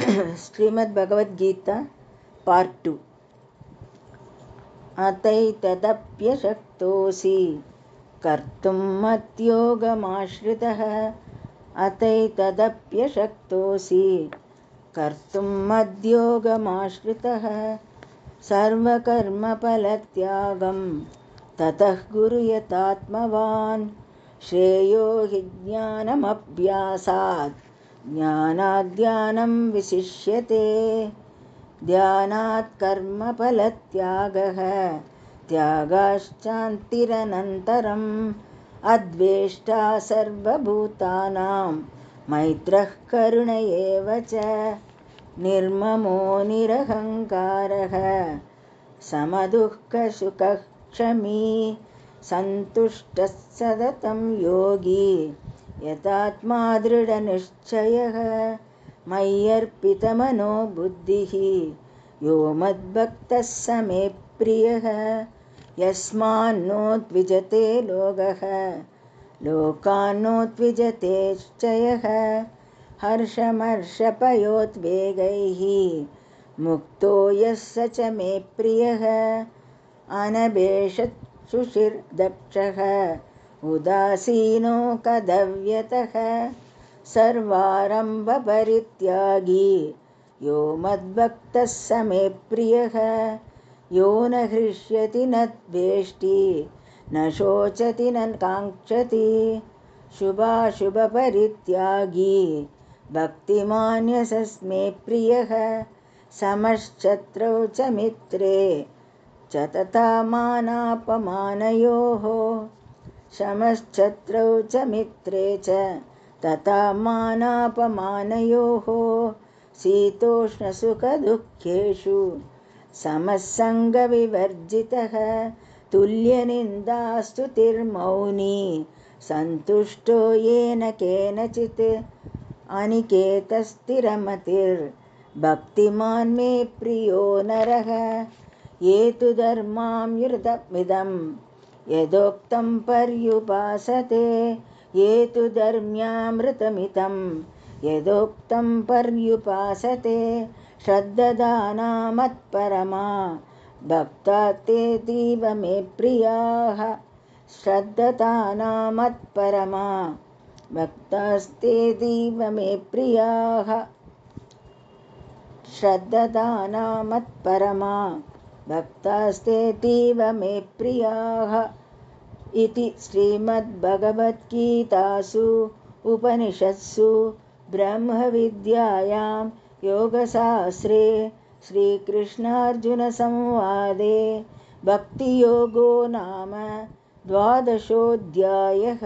Shrimad Bhagavad Gita part 2। अतैतदप्यशक्तोऽसि कर्तुं मद्योगमाश्रितः। अतैतदप्यशक्तोऽसि कर्तुं मद्योगमाश्रितः। सर्वकर्मफलत्यागं ततः कुरु यतात्मवान्। श्रेयो हि ज्ञानमभ्यासात् ज्ञानाद् विशिष्यते। ध्यानात् कर्मफलत्यागः त्यागाश्चान्तिरनन्तरम्। अद्वेष्टा सर्वभूतानां मैत्रः करुण एव च। निर्ममो निरहङ्कारः समदुःखसुखः क्षमी। सन्तुष्टः सततं योगी यतात्मा दृढनिश्चयः। मय्यर्पितमनो बुद्धिः यो मद्भक्तः स मे प्रियः। यस्मान्नो द्विजते लोकः लोकान्नो द्विजते यः। हर्षमर्षभयोद्वेगैः मुक्तो यः स च मे प्रियः। अनभेषत्सुचिर्दक्षः उदासीनो गतव्यतः। सर्वारम्भपरित्यागी यो मद्भक्तः स मे प्रियः। यो न हृष्यति न द्वेष्टि न शोचति न काङ्क्षति। शुभाशुभपरित्यागी भक्तिमान् स मे प्रियः। समश्चत्रौ च मित्रे च तथा मानापमानयोः। समश्चत्रौ च मित्रे च तथा मानापमानयोः। शीतोष्णसुखदुःखेषु समसङ्गविवर्जितः। तुल्यनिन्दास्तुतिर्मौनी सन्तुष्टो येन केनचित्। अनिकेतस्थिरमतिर्भक्तिमान् मे प्रियो नरः। ये तु धर्मामृतमिदं यदोक्तं पर्युपासते। ये तु धर्म्यामृतमिदं यदोक्तं पर्युपासते। श्रद्धाना मत्परमा भक्तास्तेऽतीव मे प्रियाः। श्रद्धाना मत्परमा भक्तास्तेऽतीव मे प्रियाः। श्रद्धाना मत्परमा भक्तास्तेऽतीव मे प्रियाः। इति श्रीमद्भगवद्गीतासु उपनिषत्सु ब्रह्मविद्यायां योगशास्त्रे श्रीकृष्णार्जुनसंवादे भक्तियोगो नाम 12 अध्यायः।